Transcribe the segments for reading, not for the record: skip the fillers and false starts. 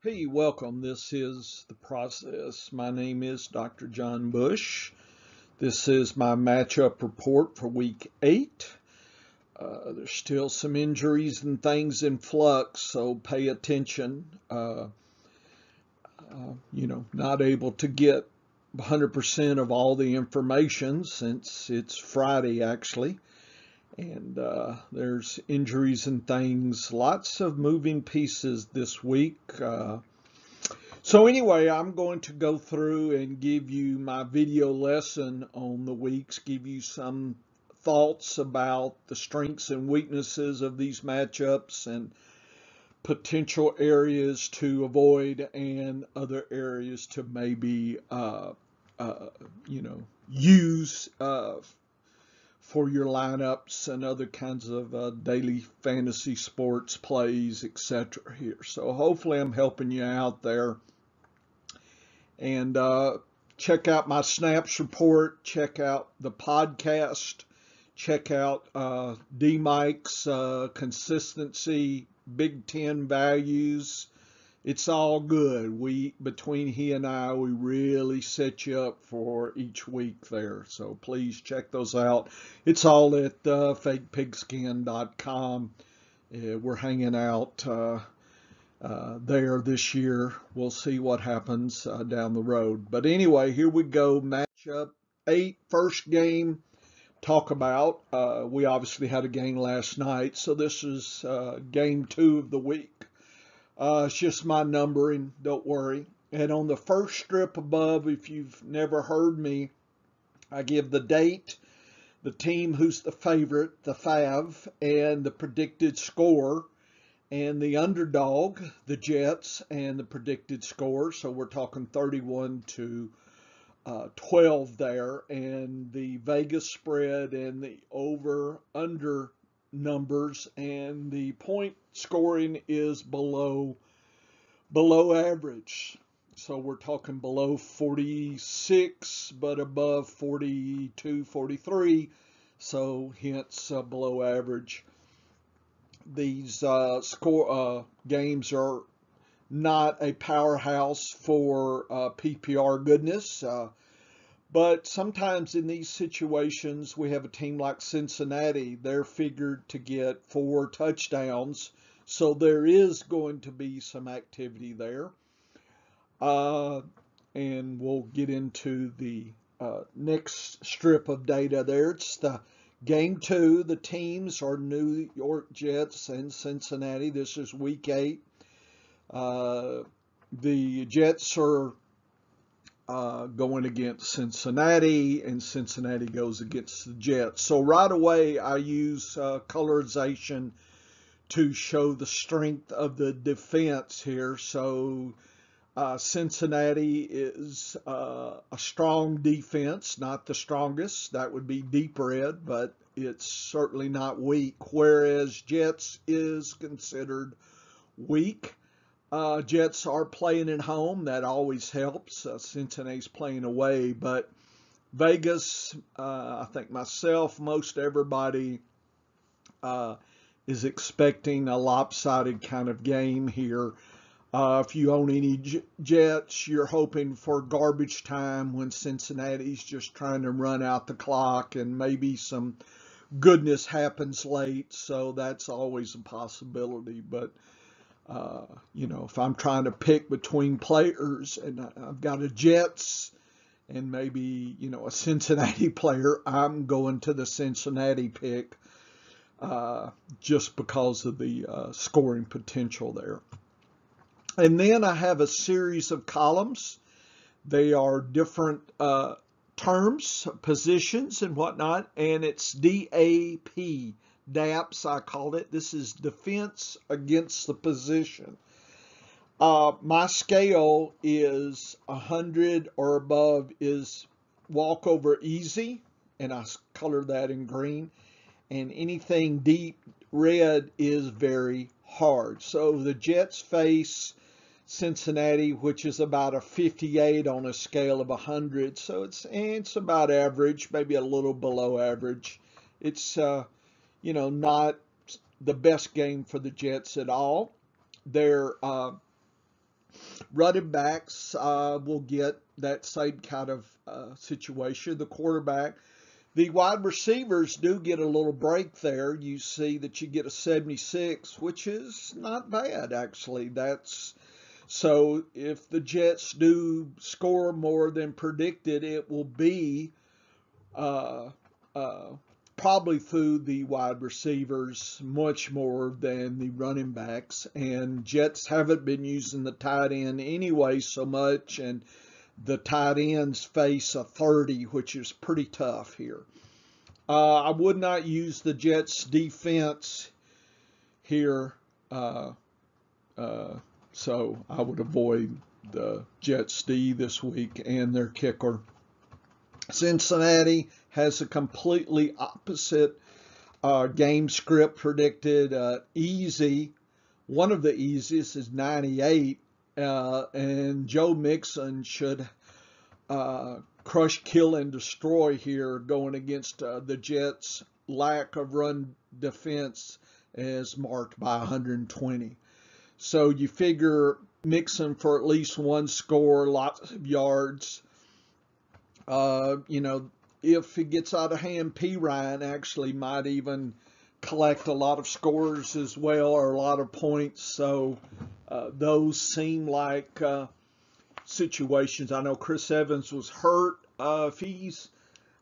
Hey, welcome. This is The Process. My name is Dr. John Bush. This is my matchup report for week 8. There's still some injuries and things in flux, so pay attention. Not able to get 100% of all the information since it's Friday, actually. And there's injuries and things, lots of moving pieces this week. So anyway, I'm going to go through and give you my video lesson on the weeks, give you some thoughts about the strengths and weaknesses of these matchups and potential areas to avoid and other areas to maybe, use for your lineups and other kinds of daily fantasy sports plays, etc. here. So hopefully I'm helping you out there. And check out my snaps report, check out the podcast, check out D-Mike's consistency, Big Ten values. It's all good. Between he and I, we really set you up for each week there. So please check those out. It's all at fakepigskin.com. We're hanging out there this year. We'll see what happens down the road. But anyway, here we go. Matchup 8, first game. Talk about. We obviously had a game last night, so this is game 2 of the week. It's just my numbering, don't worry. And on the first strip above, if you've never heard me, I give the date, the team who's the favorite, the fav, and the predicted score, and the underdog, the Jets, and the predicted score. So we're talking 31-12 there, and the Vegas spread and the over-under numbers, and the point scoring is below average. So we're talking below 46 but above 42, 43, so hence below average. These games are not a powerhouse for PPR goodness. But sometimes in these situations, we have a team like Cincinnati. They're figured to get 4 touchdowns. So there is going to be some activity there. And we'll get into the next strip of data there. It's the game 2. The teams are New York Jets and Cincinnati. This is week 8. The Jets are going against Cincinnati, and Cincinnati goes against the Jets. So right away, I use colorization to show the strength of the defense here. So Cincinnati is a strong defense, not the strongest. That would be deep red, but it's certainly not weak, whereas Jets is considered weak. Jets are playing at home. That always helps. Cincinnati's playing away. But Vegas, I think myself, most everybody is expecting a lopsided kind of game here. If you own any Jets, you're hoping for garbage time when Cincinnati's just trying to run out the clock and maybe some goodness happens late. So that's always a possibility. But if I'm trying to pick between players and I've got a Jets and maybe, a Cincinnati player, I'm going to the Cincinnati pick just because of the scoring potential there. And then I have a series of columns. They are different terms, positions and whatnot, and it's DAP. DAPS, I called it. This is defense against the position. My scale is 100 or above is walkover easy, and I color that in green. And anything deep red is very hard. So the Jets face Cincinnati, which is about a 58 on a scale of 100. So it's about average, maybe a little below average. It's not the best game for the Jets at all. They're Running backs will get that same kind of situation. The quarterback. The wide receivers do get a little break there. You see that you get a 76, which is not bad, actually. So if the Jets do score more than predicted, it will be probably through the wide receivers much more than the running backs. And Jets haven't been using the tight end anyway so much, and the tight ends face a 30, which is pretty tough here. I would not use the Jets defense here, so I would avoid the Jets D this week and their kicker. Cincinnati has a completely opposite game script predicted. Easy, one of the easiest is 98. And Joe Mixon should crush, kill, and destroy here going against the Jets' lack of run defense as marked by 120. So you figure Mixon for at least one score, lots of yards. If it gets out of hand, P. Ryan actually might even collect a lot of scores as well, or a lot of points. So those seem like situations. I know Chris Evans was hurt. If he's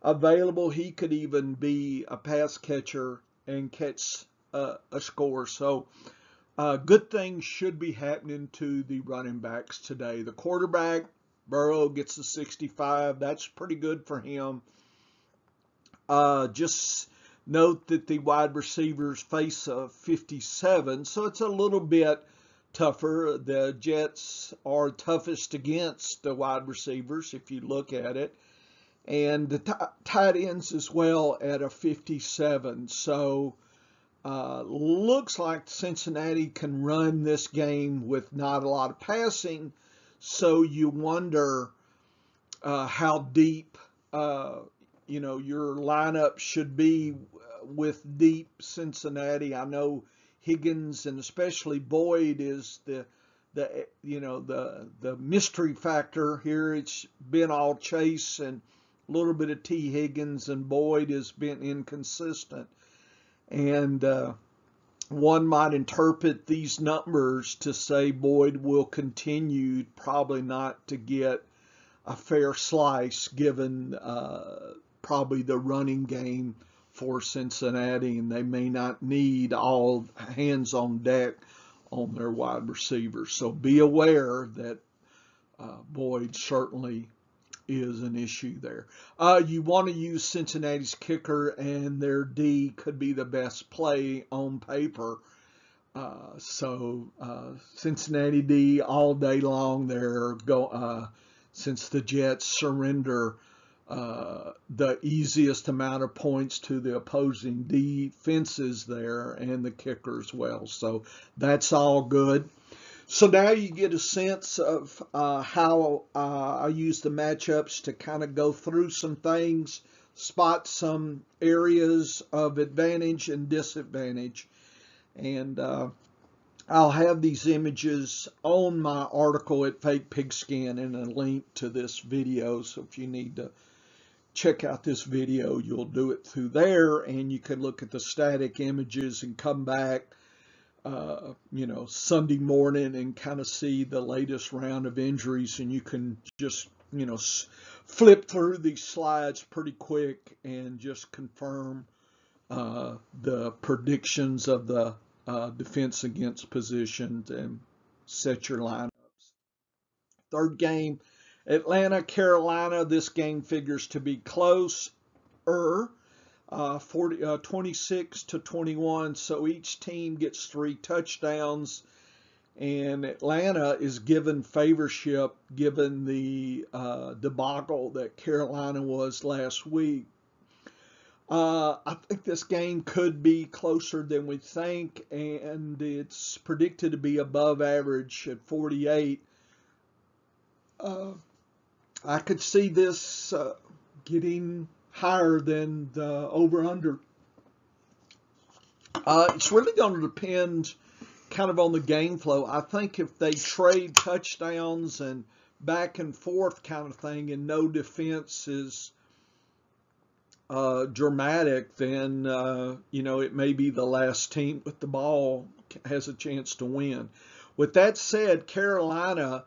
available, he could even be a pass catcher and catch a score. So good things should be happening to the running backs today. The quarterback, Burrow, gets the 65. That's pretty good for him. Just note that the wide receivers face a 57, so it's a little bit tougher. The Jets are toughest against the wide receivers, if you look at it. And the tight ends as well at a 57. So looks like Cincinnati can run this game with not a lot of passing. So you wonder how deep your lineup should be with deep Cincinnati. I know Higgins and especially Boyd is the mystery factor here. It's been all Chase and a little bit of T. Higgins, and Boyd has been inconsistent. And one might interpret these numbers to say Boyd will continue probably not to get a fair slice given probably the running game for Cincinnati, and they may not need all hands on deck on their wide receivers. So be aware that Boyd certainly is an issue there. You want to use Cincinnati's kicker, and their D could be the best play on paper. Cincinnati D all day long there. Since the Jets surrender the easiest amount of points to the opposing defenses there, and the kicker as well. So that's all good. So now you get a sense of how I use the matchups to kind of go through some things, spot some areas of advantage and disadvantage. And I'll have these images on my article at Fake Pigskin and a link to this video. So if you need to check out this video, you'll do it through there, and you can look at the static images and come back Sunday morning and kind of see the latest round of injuries, and you can just flip through these slides pretty quick and just confirm the predictions of the defense against positions and set your lineups. Third game, Atlanta, Carolina. This game figures to be close. 26-21, so each team gets 3 touchdowns, and Atlanta is given favorship given the debacle that Carolina was last week. I think this game could be closer than we think, and it's predicted to be above average at 48. I could see this getting higher than the over-under. It's really going to depend kind of on the game flow, I think if they trade touchdowns and back and forth kind of thing and no defense is dramatic, then, it may be the last team with the ball has a chance to win. With that said, Carolina,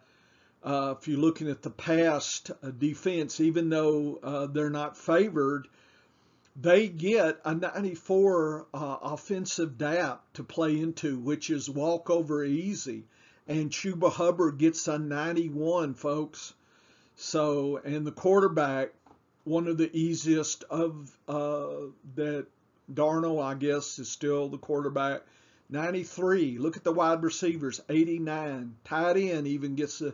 if you're looking at the past defense, even though they're not favored, they get a 94 offensive DAP to play into, which is walkover easy. And Chuba Hubbard gets a 91, folks. So, and the quarterback, one of the easiest of that, Darnold, I guess, is still the quarterback. 93. Look at the wide receivers, 89. Tight end even gets a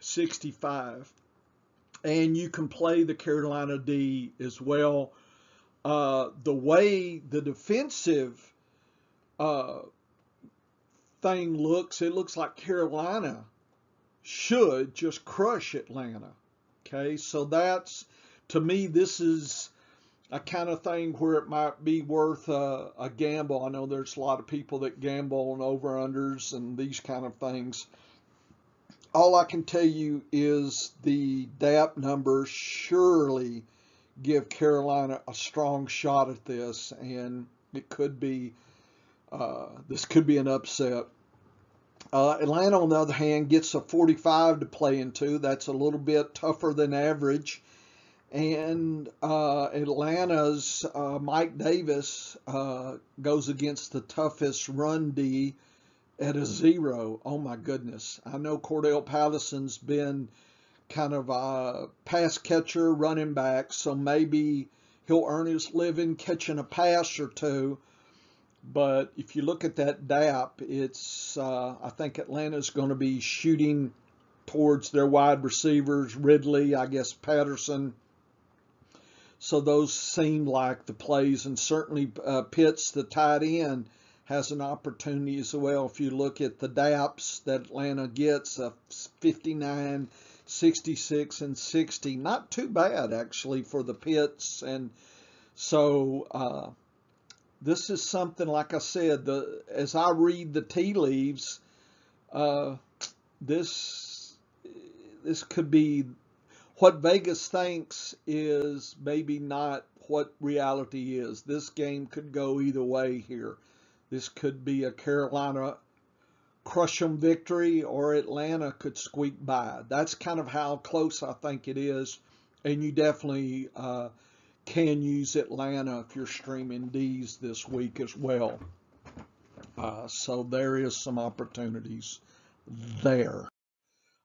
65. And you can play the Carolina D as well. The way the defensive thing looks, it looks like Carolina should just crush Atlanta. Okay, so that's, to me, this is a kind of thing where it might be worth a gamble. I know there's a lot of people that gamble on over-unders and these kind of things. All I can tell you is the DAP numbers surely give Carolina a strong shot at this, and it could be, this could be an upset. Atlanta, on the other hand, gets a 45 to play into. That's a little bit tougher than average. And Atlanta's Mike Davis goes against the toughest run D at a 0. Oh, my goodness. I know Cordell Patterson's been kind of a pass catcher, running back, so maybe he'll earn his living catching a pass or two. But if you look at that DAP, it's I think Atlanta's going to be shooting towards their wide receivers, Ridley, I guess Patterson. So those seem like the plays, and certainly Pitts, the tight end, has an opportunity as well. If you look at the DAPs that Atlanta gets, 59, 66, and 60. Not too bad, actually, for the Pitts. And so this is something, like I said, as I read the tea leaves, this could be what Vegas thinks is maybe not what reality is. This game could go either way here. This could be a Carolina crush 'em victory, or Atlanta could squeak by. That's kind of how close I think it is. And you definitely can use Atlanta if you're streaming D's this week as well. So there is some opportunities there.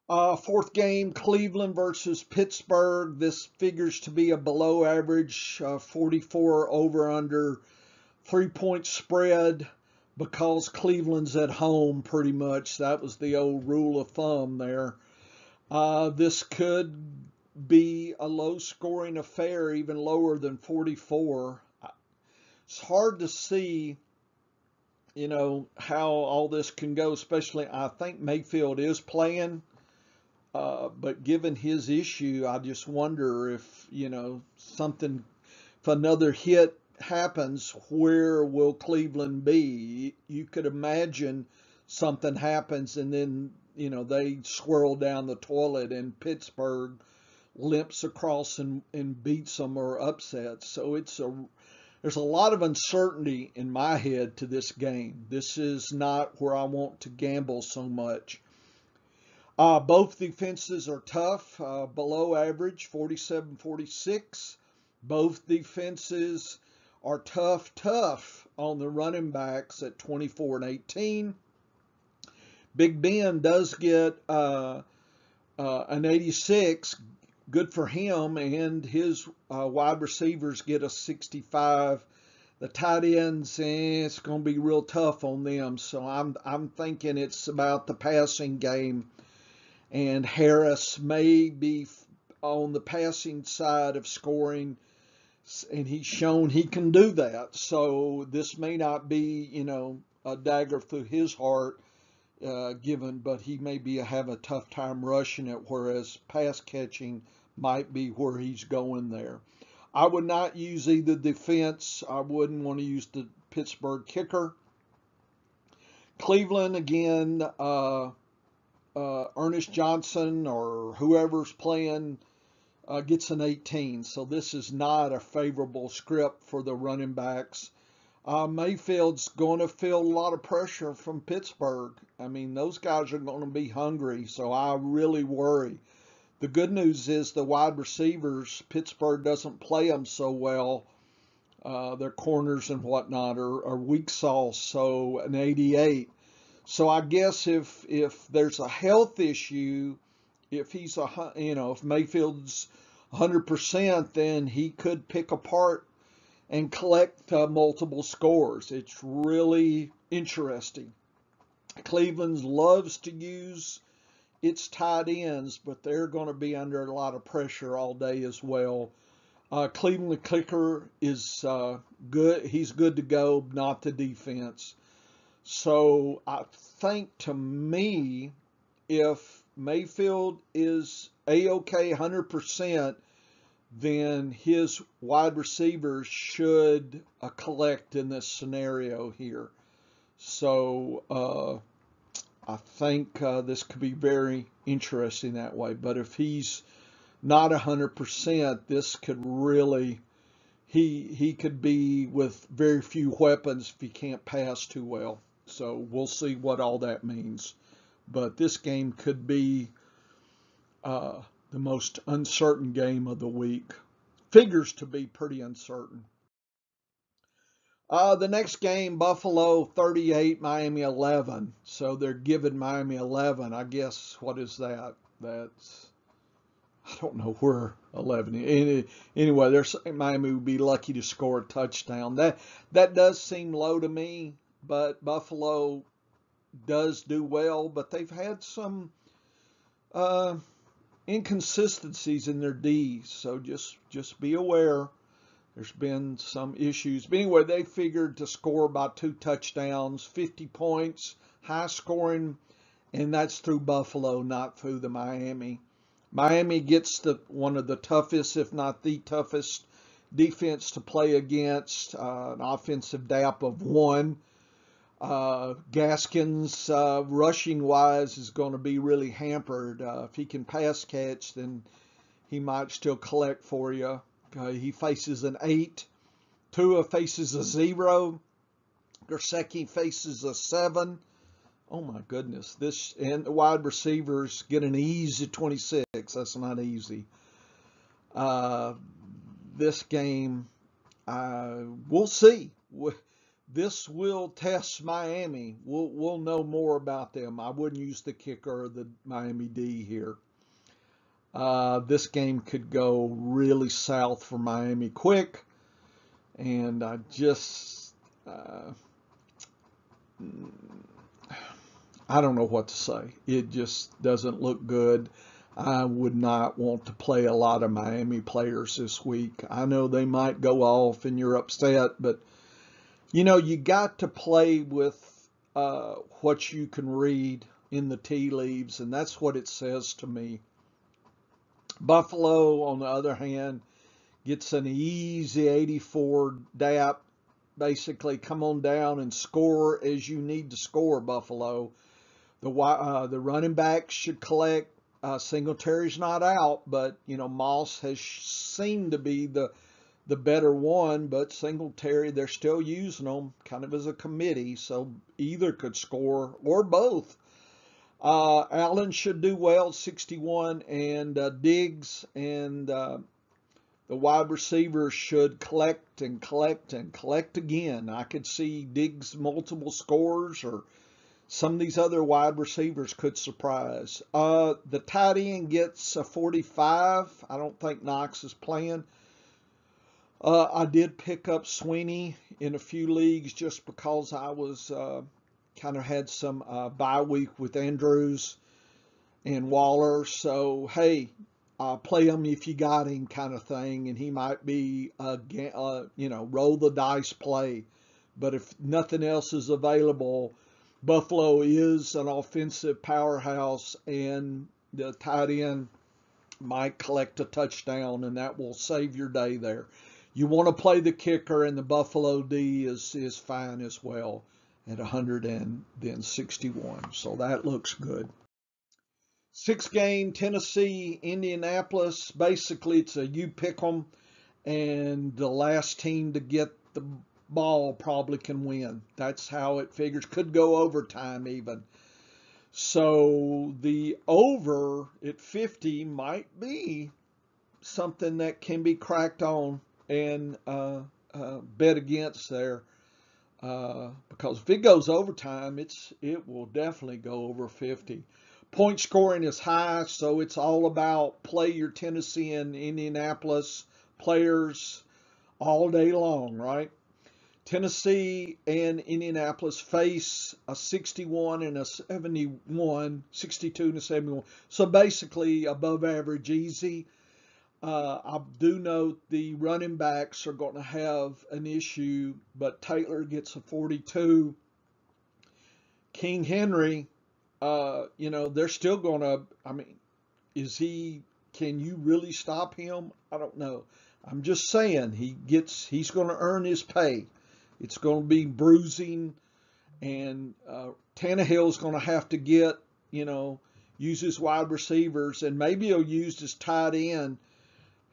Fourth game, Cleveland versus Pittsburgh. This figures to be a below average 44 over under 3-point spread because Cleveland's at home pretty much. That was the old rule of thumb there. This could be a low scoring affair, even lower than 44. It's hard to see, how all this can go, especially I think Mayfield is playing. But given his issue, I just wonder if, if another hit happens, where will Cleveland be? You could imagine something happens and then, they swirl down the toilet and Pittsburgh limps across and beats them or upsets. So there's a lot of uncertainty in my head to this game. This is not where I want to gamble so much. Both defenses are tough, below average, 47-46. Both defenses are tough on the running backs at 24 and 18. Big Ben does get an 86, good for him, and his wide receivers get a 65. The tight ends, it's going to be real tough on them. So I'm thinking it's about the passing game. And Harris may be on the passing side of scoring, and he's shown he can do that. So this may not be, a dagger through his heart given, but he may have a tough time rushing it, whereas pass catching might be where he's going there. I would not use either defense. I wouldn't want to use the Pittsburgh kicker. Cleveland again, Ernest Johnson or whoever's playing gets an 18. So this is not a favorable script for the running backs. Mayfield's going to feel a lot of pressure from Pittsburgh. I mean, those guys are going to be hungry, so I really worry. The good news is the wide receivers, Pittsburgh doesn't play them so well. Their corners and whatnot are weak sauce, so an 88. So I guess if there's a health issue, if if Mayfield's 100%, then he could pick apart and collect multiple scores. It's really interesting. Cleveland loves to use its tight ends, but they're going to be under a lot of pressure all day as well. Cleveland kicker is good. He's good to go, not the defense. So I think, to me, if Mayfield is A-OK 100%, then his wide receivers should collect in this scenario here. So I think this could be very interesting that way. But if he's not 100%, this could really, he could be with very few weapons if he can't pass too well. So we'll see what all that means. But this game could be the most uncertain game of the week. Figures to be pretty uncertain. The next game, Buffalo 38, Miami 11. So they're giving Miami 11. I guess, what is that? That's, I don't know where 11 is. Anyway, they're saying Miami would be lucky to score a touchdown. That does seem low to me, but Buffalo does do well. But they've had some inconsistencies in their D's, so just be aware. There's been some issues. But anyway, they figured to score about 2 touchdowns, 50 points, high scoring, and that's through Buffalo, not through the Miami. Miami gets one of the toughest, if not the toughest, defense to play against, an offensive DAP of 1. Gaskins, rushing-wise, is going to be really hampered. If he can pass catch, then he might still collect for you. He faces an 8. Tua faces a 0. Gesicki faces a 7. Oh, my goodness. And the wide receivers get an easy 26. That's not easy. This game, we'll see. This will test Miami. We'll know more about them. I wouldn't use the kicker or the Miami D here. This game could go really south for Miami quick. And I don't know what to say. It just doesn't look good. I would not want to play a lot of Miami players this week. I know they might go off and you're upset, but you got to play with what you can read in the tea leaves, and that's what it says to me. Buffalo, on the other hand, gets an easy 84 DAP. Basically, come on down and score as you need to score, Buffalo. The running backs should collect. Singletary's not out, but, Moss has seemed to be the better one, but Singletary, they're still using them kind of as a committee, so either could score or both. Allen should do well, 61, and Diggs and the wide receivers should collect and collect and collect again. I could see Diggs multiple scores, or some of these other wide receivers could surprise. The tight end gets a 45. I don't think Knox is playing. I did pick up Sweeney in a few leagues just because I was kind of had some bye week with Andrews and Waller. So, hey, play him if you got him kind of thing. And he might be, roll the dice play. But if nothing else is available, Buffalo is an offensive powerhouse, and the tight end might collect a touchdown, and that will save your day there. You want to play the kicker, and the Buffalo D is fine as well. at 161. So that looks good. 6-game Tennessee, Indianapolis. Basically, it's a you pick 'em, and the last team to get the ball probably can win. That's how it figures. Could go overtime even. So the over at 50 might be something that can be cracked on and bet against there. Because if it goes overtime, it will definitely go over 50. Point scoring is high, so it's all about play your Tennessee and Indianapolis players all day long, right? Tennessee and Indianapolis face a 61 and a 71, 62 and a 71. So basically above average easy. I do note the running backs are going to have an issue, but Taylor gets a 42. King Henry, they're still going to, can you really stop him? I don't know. I'm just saying he's going to earn his pay. It's going to be bruising, and Tannehill's going to have to use his wide receivers, and maybe he'll use his tight end.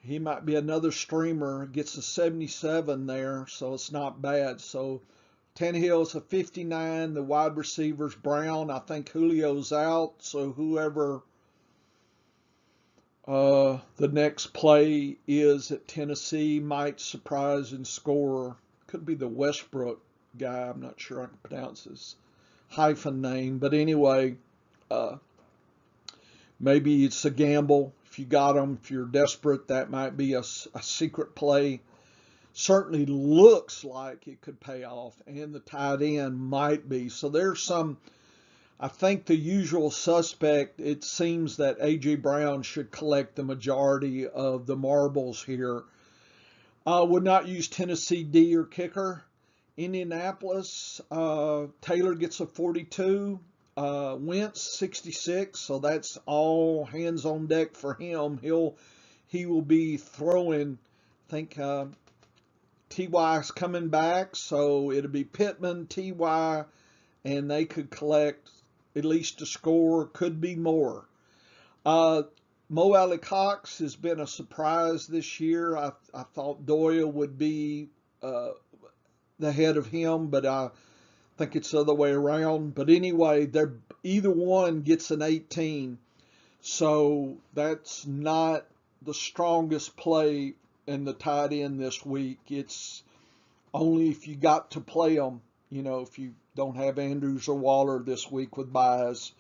He might be another streamer, gets a 77 there, so it's not bad. So Tannehill's a 59, the wide receivers, Brown. I think Julio's out, so whoever the next play is at Tennessee might surprise and score. Could be the Westbrook guy. I'm not sure I can pronounce his hyphen name. But anyway, maybe it's a gamble. If you got them, if you're desperate, that might be a secret play. Certainly looks like it could pay off, and the tight end might be. So there's some, I think the usual suspect, it seems that A.J. Brown should collect the majority of the marbles here. Would not use Tennessee D or kicker. Indianapolis, Taylor gets a 42. Wentz 66, so that's all hands on deck for him. He will be throwing. I think T.Y.'s coming back, so it'll be Pittman, T.Y., and they could collect at least a score, could be more. Mo Alley-Cox has been a surprise this year. I thought Doyle would be the head of him, but I think it's the other way around. But anyway, either one gets an 18. So that's not the strongest play in the tight end this week. It's only if you got to play them, if you don't have Andrews or Waller this week with buys,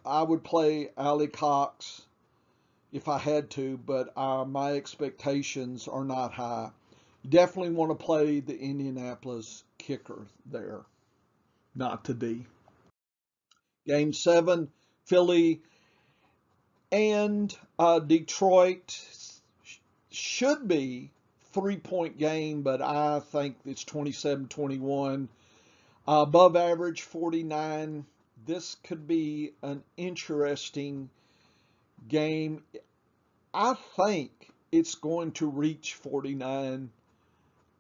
I would play Alley-Cox if I had to, but my expectations are not high. You definitely want to play the Indianapolis kicker there, not to D. Game 7, Philly and Detroit. Should be 3-point game, but I think it's 27-21. Above average 49. This could be an interesting game. I think it's going to reach 49,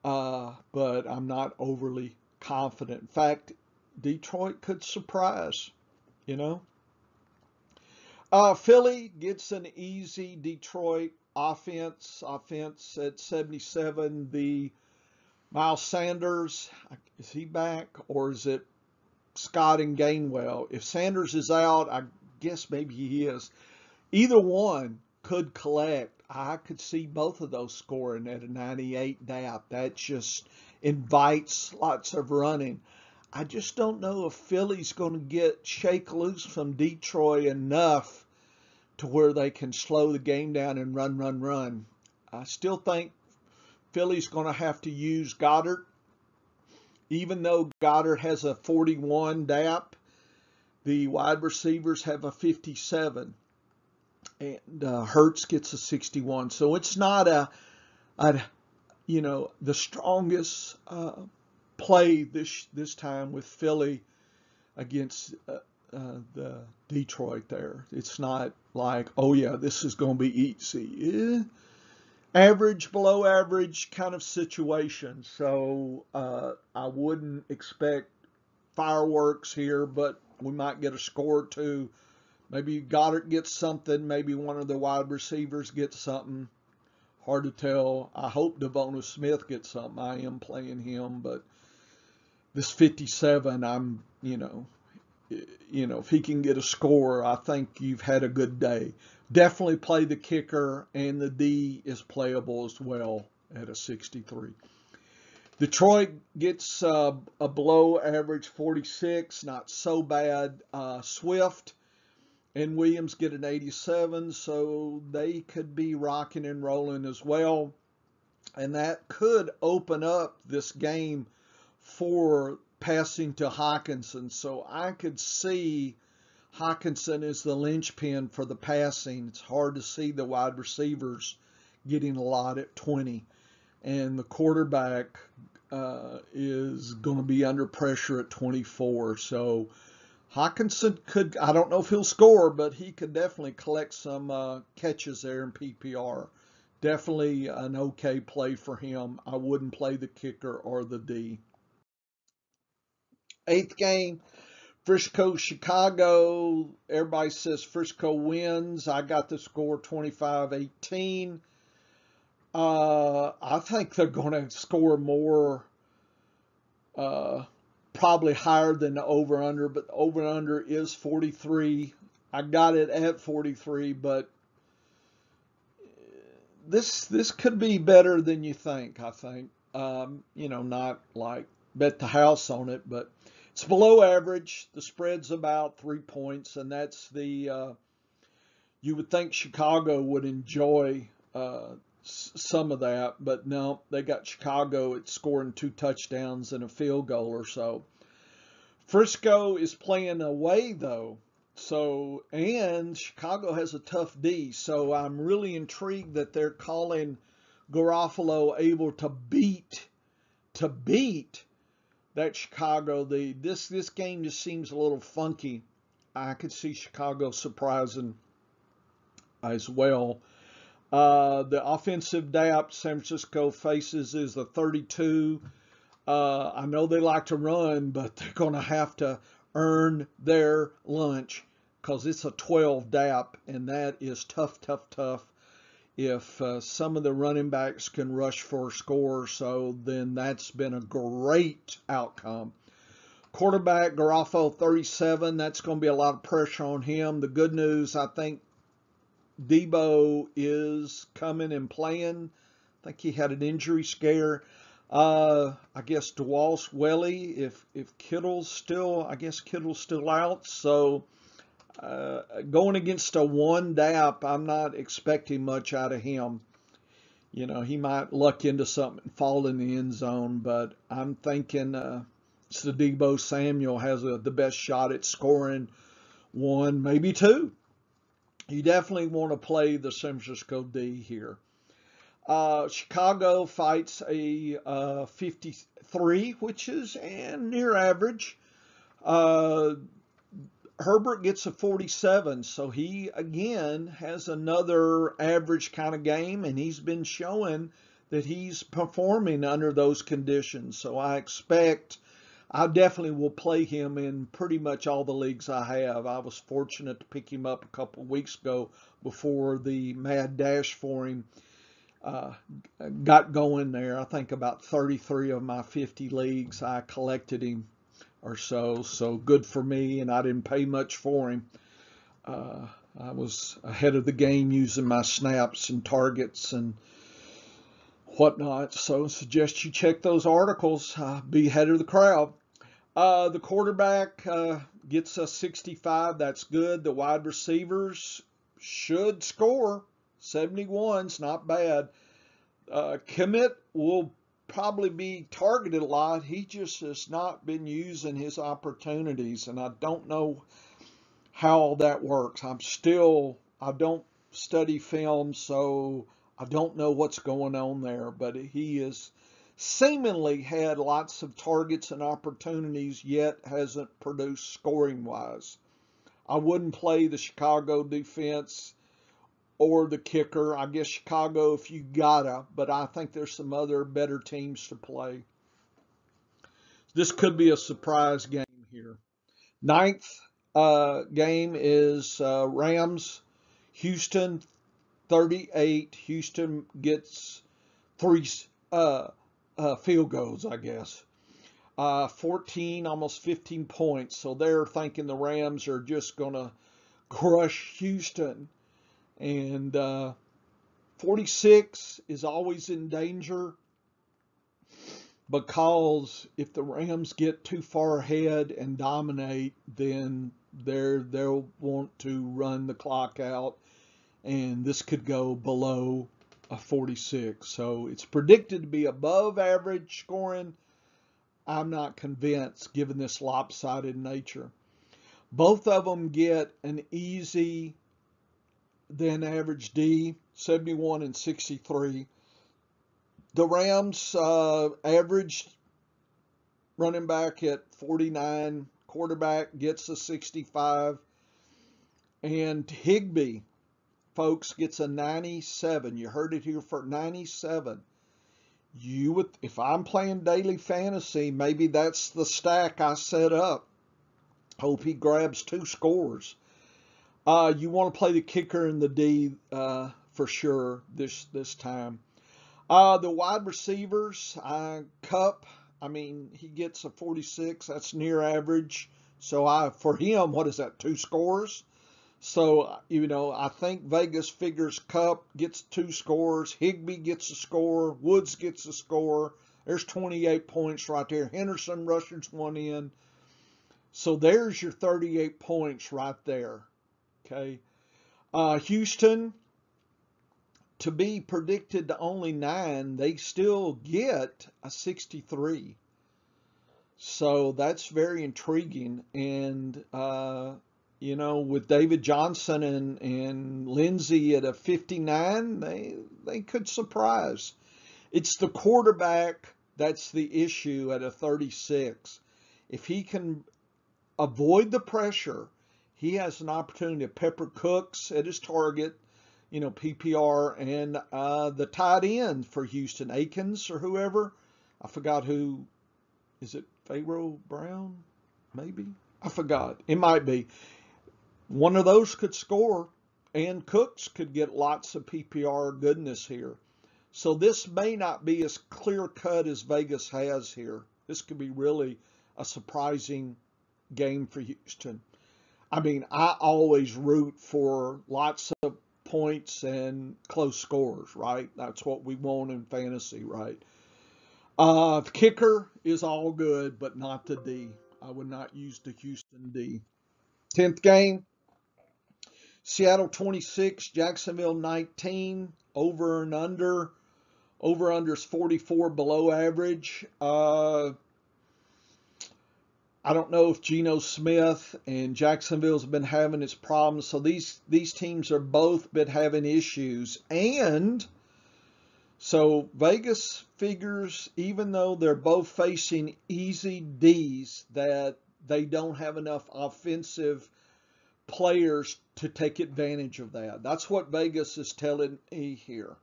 but I'm not overly confident. In fact, Detroit could surprise, Philly gets an easy Detroit offense at 77. The Miles Sanders, is he back, or is it Scott and Gainwell? If Sanders is out, I guess maybe he is. Either one could collect. I could see both of those scoring at a 98 DAP. That just invites lots of running. I just don't know if Philly's going to shake loose from Detroit enough to where they can slow the game down and run. I still think Philly's going to have to use Goddard. Even though Goddard has a 41 DAP, the wide receivers have a 57. And Hurts gets a 61. So it's not the strongest play this time with Philly against the Detroit there. It's not like, oh yeah, this is going to be easy. average, below average kind of situation. So I wouldn't expect fireworks here, but we might get a score or two. Maybe Goddard gets something. Maybe one of the wide receivers gets something. Hard to tell. I hope Devonta Smith gets something. I am playing him, but this 57, if he can get a score, I think you've had a good day. Definitely play the kicker, and the D is playable as well at a 63. Detroit gets a below average 46, not so bad. Swift and Williams get an 87, so they could be rocking and rolling as well. And that could open up this game for passing to Hockenson. So I could see Hockenson as the linchpin for the passing. It's hard to see the wide receivers getting a lot at 20. And the quarterback is going to be under pressure at 24. So Hockenson could, I don't know if he'll score, but he could definitely collect some catches there in PPR. Definitely an okay play for him. I wouldn't play the kicker or the D. Eighth game, Frisco, Chicago. Everybody says Frisco wins. I got the score 25-18. I think they're going to score more, probably higher than the over-under, but the over-under is 43. I got it at 43, but this could be better than you think, I think. Not like bet the house on it, but it's below average. The spread's about 3 points, and that's you would think Chicago would enjoy some of that, but no, they got Chicago at scoring 2 touchdowns and a field goal or so. Frisco is playing away though, and Chicago has a tough D, so I'm really intrigued that they're calling Garofalo able to beat that Chicago D. This game just seems a little funky. I could see Chicago surprising as well. The offensive depth San Francisco faces is a 32. I know they like to run, but they're going to have to earn their lunch because it's a 12 DAP, and that is tough. If some of the running backs can rush for a score, so then that's been a great outcome. Quarterback, Garofalo, 37. That's going to be a lot of pressure on him. The good news, I think, Debo is coming and playing. I think he had an injury scare. I guess DeWalsh, Welly, if Kittle's still, I guess Kittle's still out. So going against a 1 DAP, I'm not expecting much out of him. He might luck into something and fall in the end zone, but I'm thinking Debo Samuel has the best shot at scoring 1, maybe 2. You definitely want to play the San Francisco D here. Chicago fights a 53, which is near average. Herbert gets a 47, so he, again, has another average kind of game, and he's been showing that he's performing under those conditions. So I definitely will play him in pretty much all the leagues I have. I was fortunate to pick him up a couple of weeks ago before the mad dash for him got going there. I think about 33 of my 50 leagues I collected him or so. So good for me, and I didn't pay much for him. I was ahead of the game using my snaps and targets and whatnot. So I suggest you check those articles. Be ahead of the crowd. The quarterback gets a 65. That's good. The wide receivers should score. 71's not bad. Commit will probably be targeted a lot. He just has not been using his opportunities, and I don't know how all that works. I don't study film, so I don't know what's going on there, but he is seemingly had lots of targets and opportunities, yet hasn't produced scoring wise. I wouldn't play the Chicago defense or the kicker. I guess Chicago if you gotta, but I think there's some other better teams to play. This could be a surprise game here. Ninth game is Rams, Houston, 38. Houston gets three field goals, I guess. 14, almost 15 points. So they're thinking the Rams are just going to crush Houston. And 46 is always in danger because if the Rams get too far ahead and dominate, then they'll want to run the clock out, and this could go below a 46. So it's predicted to be above average scoring. I'm not convinced given this lopsided nature. Both of them get an easy than average D, 71 and 63. The Rams averaged running back at 49, quarterback gets a 65, and Higbee, folks, gets a 97. You heard it here for 97. You would, if I'm playing daily fantasy, maybe that's the stack I set up. Hope he grabs 2 scores. You want to play the kicker and the D for sure this time. The wide receivers, Cup, I mean, he gets a 46. That's near average. So for him, what is that, 2 scores? So, I think Vegas figures Cup gets 2 scores. Higbee gets a score. Woods gets a score. There's 28 points right there. Henderson rushes 1 in. So there's your 38 points right there. Okay. Houston, to be predicted to only 9, they still get a 63. So that's very intriguing. And, with David Johnson and Lindsey at a 59, they could surprise. It's the quarterback that's the issue at a 36. If he can avoid the pressure, he has an opportunity to pepper Cooks at his target, PPR, and the tight end for Houston, Akins or whoever. I forgot who. Is it Pharaoh Brown? Maybe? I forgot. It might be. One of those could score, and Cooks could get lots of PPR goodness here. So this may not be as clear-cut as Vegas has here. This could be really a surprising game for Houston. I mean, I always root for lots of points and close scores, right? That's what we want in fantasy, right? The kicker is all good, but not the D. I would not use the Houston D. 10th game, Seattle 26, Jacksonville 19, over and under. Over under is 44, below average. I don't know if Geno Smith and Jacksonville's been having its problems. So these teams are both been having issues. And so Vegas figures, even though they're both facing easy Ds, that they don't have enough offensive players to take advantage of that. That's what Vegas is telling me here.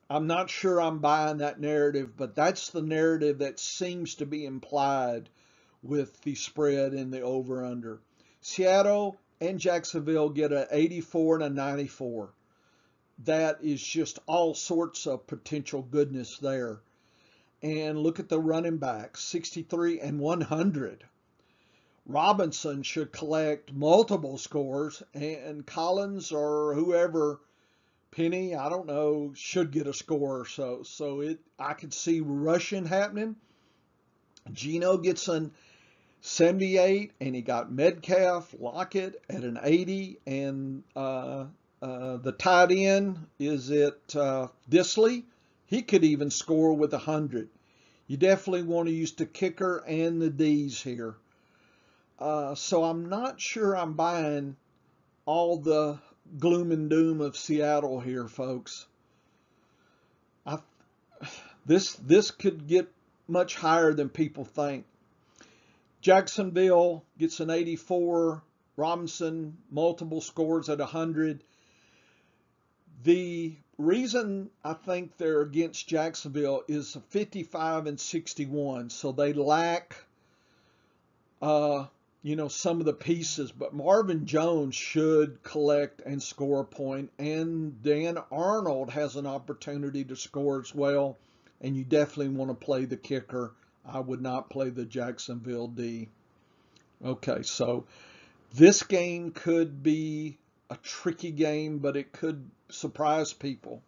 I'm not sure I'm buying that narrative, but that's the narrative that seems to be implied with the spread and the over-under. Seattle and Jacksonville get an 84 and a 94. That is just all sorts of potential goodness there. And look at the running backs, 63 and 100. Robinson should collect multiple scores, and Collins or whoever, Penny, I don't know, should get a score. So I could see rushing happening. Geno gets an 78, and he got Metcalf, Lockett at an 80, and the tight end is at Disley. He could even score with 100. You definitely want to use the kicker and the D's here. So I'm not sure I'm buying all the gloom and doom of Seattle here, folks. This could get much higher than people think. Jacksonville gets an 84. Robinson, multiple scores at 100. The reason I think they're against Jacksonville is 55 and 61, so they lack, some of the pieces. But Marvin Jones should collect and score a point, and Dan Arnold has an opportunity to score as well. And you definitely want to play the kicker. I would not play the Jacksonville D. Okay, so this game could be a tricky game, but it could surprise people.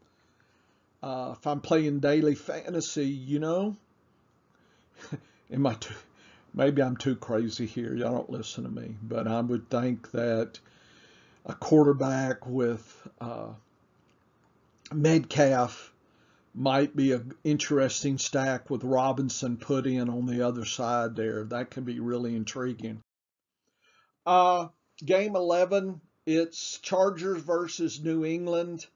If I'm playing daily fantasy, maybe I'm too crazy here. Y'all don't listen to me, but I would think that a quarterback with Metcalf might be an interesting stack with Robinson put in on the other side there. That could be really intriguing. Game 11, it's Chargers versus New England.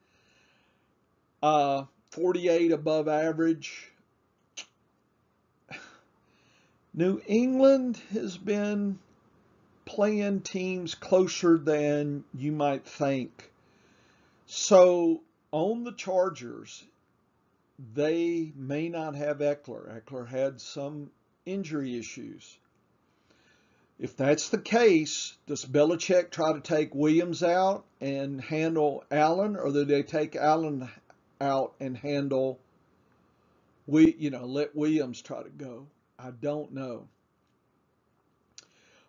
48 above average. New England has been playing teams closer than you might think. So on the Chargers, they may not have Eckler. Eckler had some injury issues. If that's the case, does Belichick try to take Williams out and handle Allen, or do they take Allen out and handle, let Williams try to go? I don't know.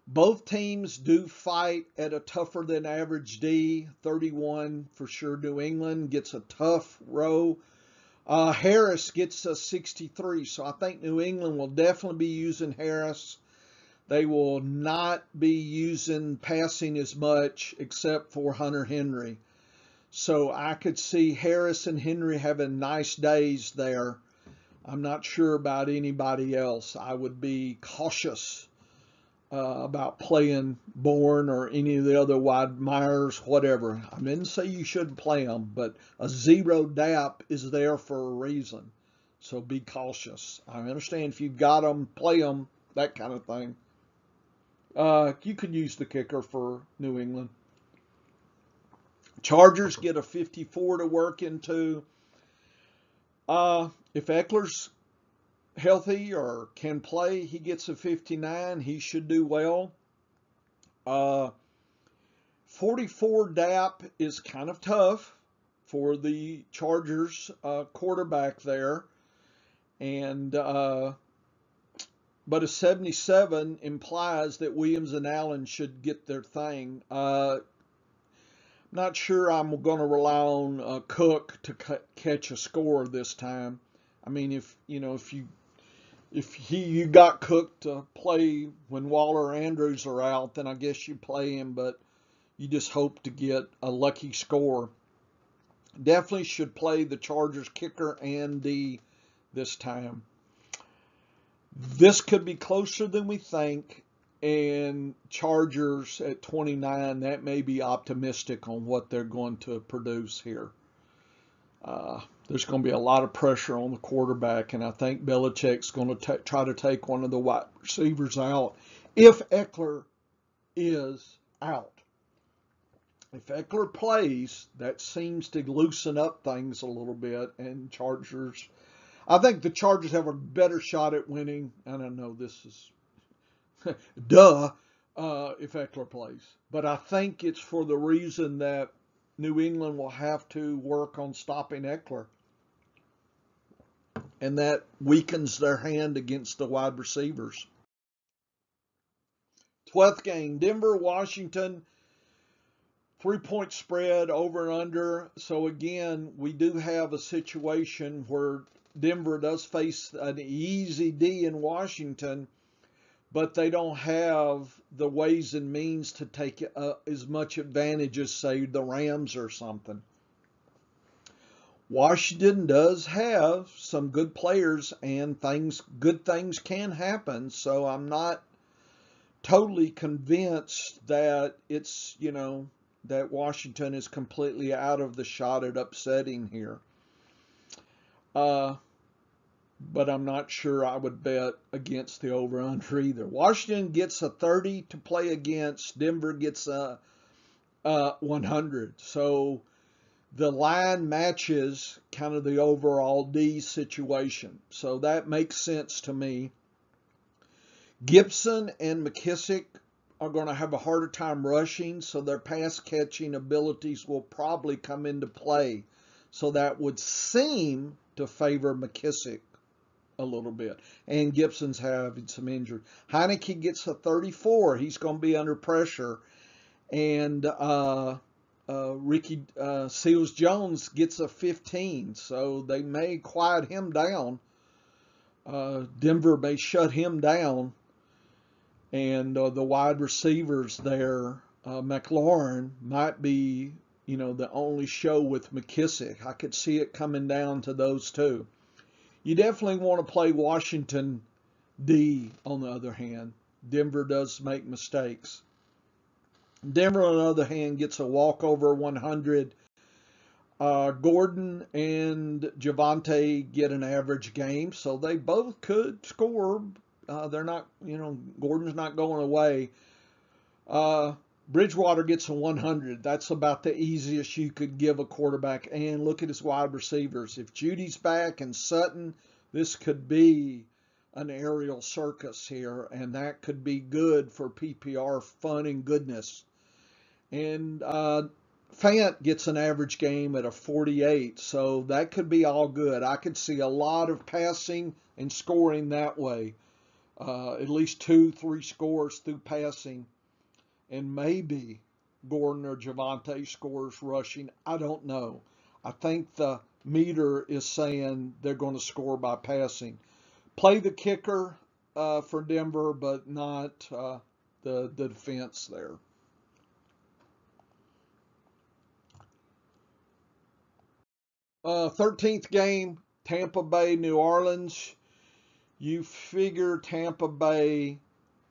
Both teams do fight at a tougher than average D. 31 for sure. New England gets a tough row. Harris gets a 63, so I think New England will definitely be using Harris. They will not be using passing as much except for Hunter Henry. So I could see Harris and Henry having nice days there. I'm not sure about anybody else. I would be cautious about playing Bourne or any of the other wide Myers, whatever. I didn't say you shouldn't play them, but a zero DAP is there for a reason. So be cautious. I understand if you've got them, play them, that kind of thing. You could use the kicker for New England. Chargers get a 54 to work into. If Eckler's healthy or can play, he gets a 59. He should do well. 44 DAP is kind of tough for the Chargers quarterback there. And but a 77 implies that Williams and Allen should get their thing. Not sure I'm going to rely on Cook to catch a score this time. I mean, if you got Cook to play when Waller or Andrews are out, then I guess you play him, but you just hope to get a lucky score. Definitely should play the Chargers kicker and D this time. This could be closer than we think, and Chargers at 29, that may be optimistic on what they're going to produce here. There's going to be a lot of pressure on the quarterback, and I think Belichick's going to try to take one of the wide receivers out if Eckler is out. If Eckler plays, that seems to loosen up things a little bit, and I think the Chargers have a better shot at winning. I don't know, this is duh, if Eckler plays. But I think it's for the reason that New England will have to work on stopping Eckler. And that weakens their hand against the wide receivers. 12th game, Denver, Washington, 3-point spread over and under. So again, we do have a situation where Denver does face an easy D in Washington, but they don't have the ways and means to take as much advantage as, say, the Rams or something. Washington does have some good players, and good things can happen. So I'm not totally convinced that it's, that Washington is completely out of the shot at upsetting here. But I'm not sure I would bet against the over-under either. Washington gets a 30 to play against. Denver gets a 100. So The line matches kind of the overall D situation. So that makes sense to me. Gibson and McKissick are going to have a harder time rushing, so their pass catching abilities will probably come into play. So that would seem to favor McKissick a little bit. And Gibson's having some injury. Heineke gets a 34. He's going to be under pressure. And Ricky Seals-Jones gets a 15. So they may quiet him down. Denver may shut him down. And the wide receivers there, McLaurin might be, the only show with McKissick. I could see it coming down to those two. You definitely want to play Washington D, on the other hand. Denver does make mistakes. Denver, on the other hand, gets a walkover 100. Gordon and Javonte get an average game, so they both could score. They're not, Gordon's not going away. Bridgewater gets a 100. That's about the easiest you could give a quarterback. And look at his wide receivers. If Judy's back and Sutton, this could be an aerial circus here, and that could be good for PPR fun and goodness. And Fant gets an average game at a 48, so that could be all good. I could see a lot of passing and scoring that way. At least 2-3 scores through passing. And maybe Gordon or Javonte scores rushing. I don't know. I think the meter is saying they're going to score by passing. Play the kicker for Denver, but not the defense there. Uh, 13th game, Tampa Bay, New Orleans. You figure Tampa Bay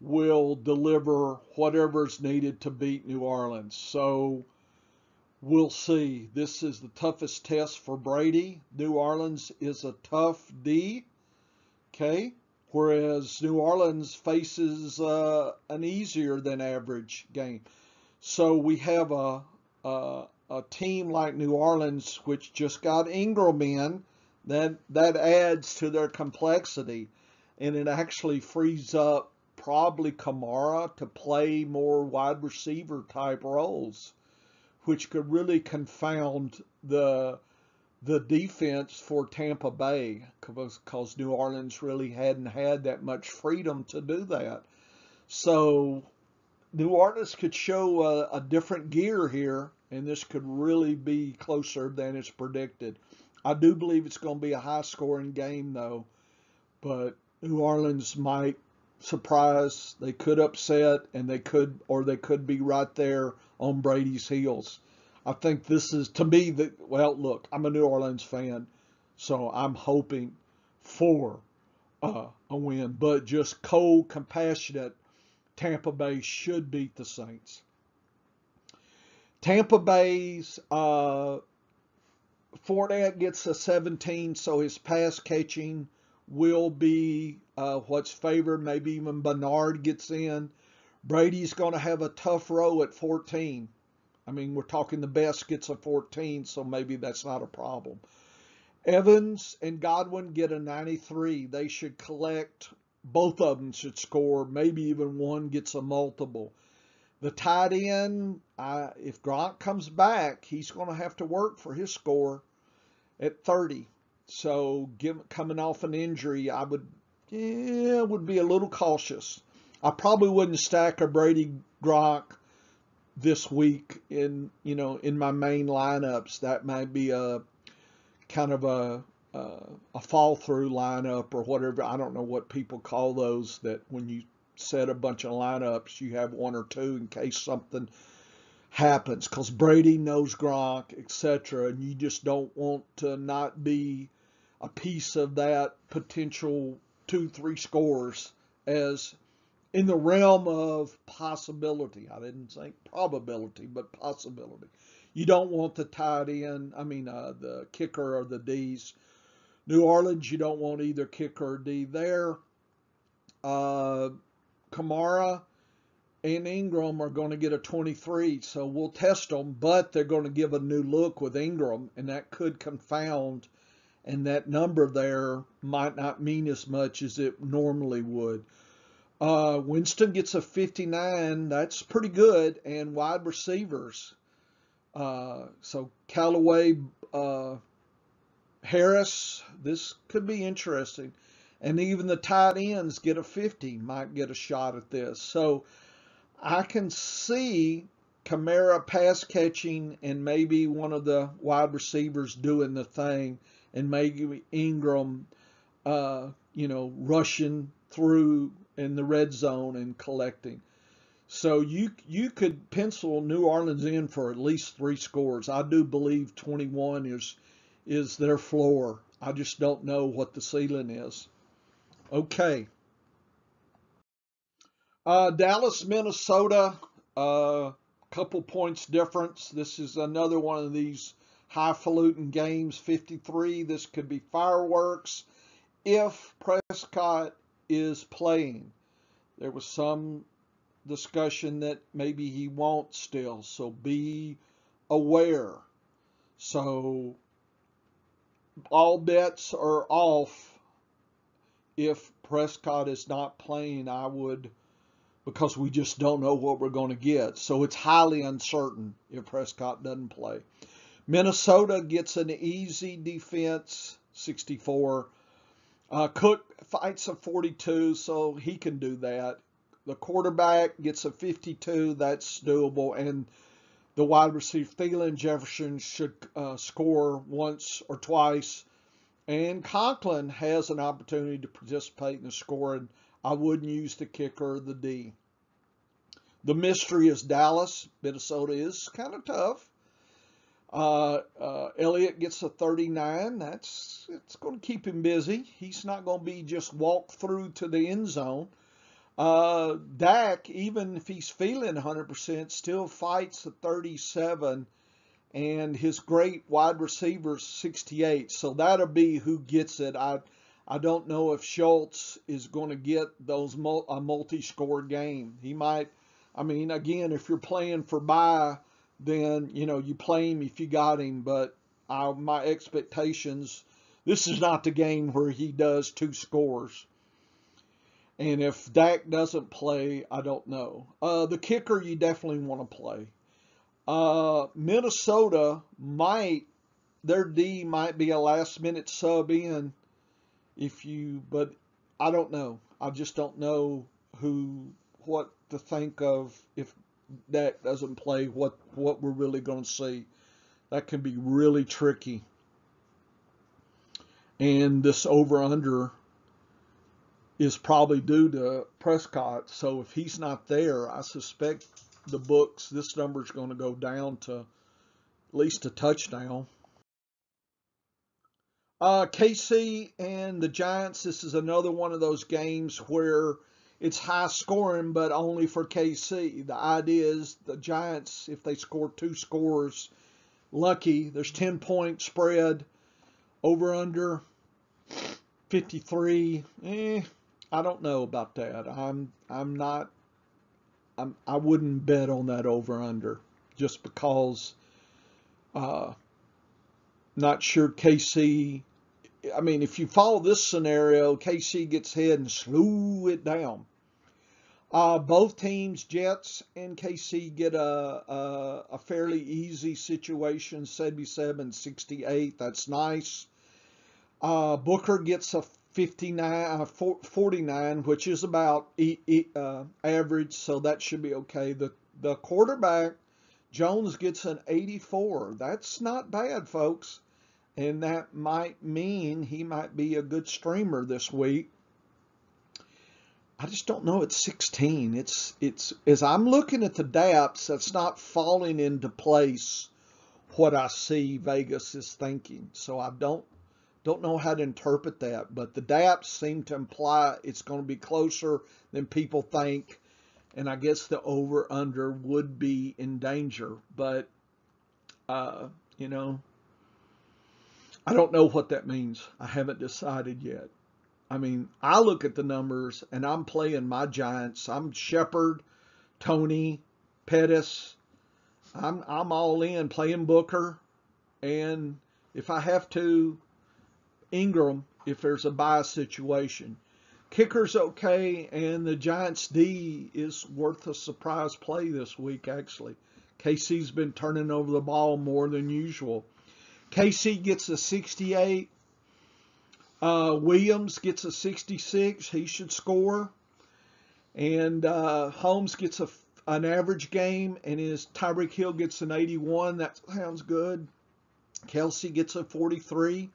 will deliver whatever's needed to beat New Orleans. So we'll see. This is the toughest test for Brady. New Orleans is a tough D, okay? Whereas New Orleans faces an easier than average game. So we have a team like New Orleans, which just got Ingram in, that adds to their complexity. And it actually frees up probably Kamara to play more wide receiver type roles, which could really confound the defense for Tampa Bay, because New Orleans really hadn't had that much freedom to do that. So New Orleans could show a different gear here, and this could really be closer than it's predicted. I do believe it's going to be a high-scoring game, though, but New Orleans might surprise. They could upset, and they could be right there on Brady's heels. I think this is, to me, well, look, I'm a New Orleans fan, so I'm hoping for a win. But just cold, compassionate, Tampa Bay should beat the Saints. Tampa Bay's Fournette gets a 17, so his pass catching will be what's favored. Maybe even Bernard gets in. Brady's going to have a tough row at 14. I mean, we're talking the best gets a 14, so maybe that's not a problem. Evans and Godwin get a 93. They should collect. Both of them should score. Maybe even one gets a multiple. The tight end, if Gronk comes back, he's going to have to work for his score at 30. So coming off an injury, I would be a little cautious. I probably wouldn't stack a Brady Gronk this week in my main lineups. That might be a kind of a fall through lineup or whatever. I don't know what people call those, that when you set a bunch of lineups, you have one or two in case something happens, because Brady knows Gronk, etc., and you just don't want to not be a piece of that potential 2-3 scores as in the realm of possibility. I didn't say probability, but possibility. You don't want the tight end, the kicker or the D's. New Orleans, you don't want either kicker or D there. Kamara, and Ingram are going to get a 23, so we'll test them, but they're going to give a new look with Ingram, and that could confound, and that number there might not mean as much as it normally would. Winston gets a 59. That's pretty good. And wide receivers. So Callaway, Harris, this could be interesting. And even the tight ends get a 50, might get a shot at this. So I can see Kamara pass catching and maybe one of the wide receivers doing the thing, and maybe Ingram, rushing through in the red zone and collecting. So you could pencil New Orleans in for at least 3 scores. I do believe 21 is their floor. I just don't know what the ceiling is. Okay. Dallas, Minnesota, couple points difference. This is another one of these highfalutin games, 53. This could be fireworks if Prescott is playing. There was some discussion that maybe he won't still, so be aware. So all bets are off if Prescott is not playing. I would, because we just don't know what we're going to get. So it's highly uncertain if Prescott doesn't play. Minnesota gets an easy defense, 64. Cook fights a 42, so he can do that. The quarterback gets a 52, that's doable. And the wide receiver, Thielen, Jefferson, should score once or twice. And Conklin has an opportunity to participate in the scoring. I wouldn't use the kicker or the D. The mystery is Dallas. Minnesota is kind of tough. Elliott gets a 39. It's going to keep him busy. He's not going to be just walk through to the end zone. Dak, even if he's feeling 100%, still fights a 37, and his great wide receiver's 68. So that'll be who gets it. I don't know if Schultz is going to get those a multi-score game. He might. I mean, again, if you're playing for bye, then, you play him if you got him. But my expectations, this is not the game where he does 2 scores. And if Dak doesn't play, I don't know. The kicker, you definitely want to play. Minnesota their D might be a last-minute sub in but I don't know. I just don't know what to think of if Dak doesn't play, what we're really going to see. That can be really tricky. And this over-under is probably due to Prescott. So if he's not there, I suspect the books, this number is going to go down to at least a touchdown. KC and the Giants, this is another one of those games where it's high scoring, but only for KC. The idea is the Giants, if they score 2 scores, lucky. There's 10-point spread, over under 53. I don't know about that. I wouldn't bet on that over under just because not sure KC. I mean, if you follow this scenario, KC gets ahead and slow it down. Both teams, Jets and KC, get a fairly easy situation, 77-68. That's nice. Booker gets a 49, which is about average, so that should be okay. The quarterback, Jones, gets an 84. That's not bad, folks. And that might mean he might be a good streamer this week. I just don't know at 16. It's as I'm looking at the DAPS, that's not falling into place what I see Vegas is thinking. So I don't know how to interpret that, but the DAPS seem to imply it's going to be closer than people think, and I guess the over-under would be in danger. But, I don't know what that means. I haven't decided yet. I mean, I look at the numbers, and I'm playing my Giants. I'm Shepard, Tony, Pettis. I'm all in playing Booker, and if I have to, Ingram if there's a bye situation. Kicker's okay, and the Giants D is worth a surprise play this week, actually. KC's been turning over the ball more than usual. KC gets a 68. Williams gets a 66. He should score. And Holmes gets an average game, and Tyreek Hill gets an 81. That sounds good. Kelsey gets a 43.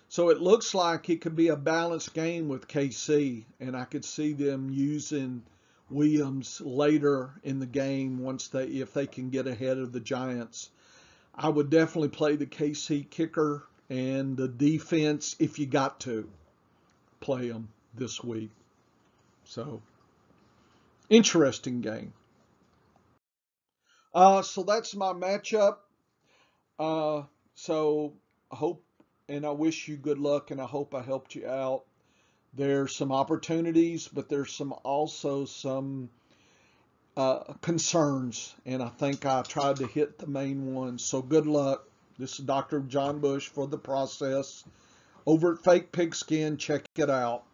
So it looks like it could be a balanced game with KC, and I could see them using Williams later in the game if they can get ahead of the Giants. I would definitely play the KC kicker and the defense if you got to play them this week. So, interesting game. So that's my matchup. So I hope and I wish you good luck, and I hope I helped you out. There's some opportunities, but there's also some concerns, and I think I tried to hit the main ones. So good luck. This is Dr. John Bush for The Process over at Fake Pigskin. Check it out.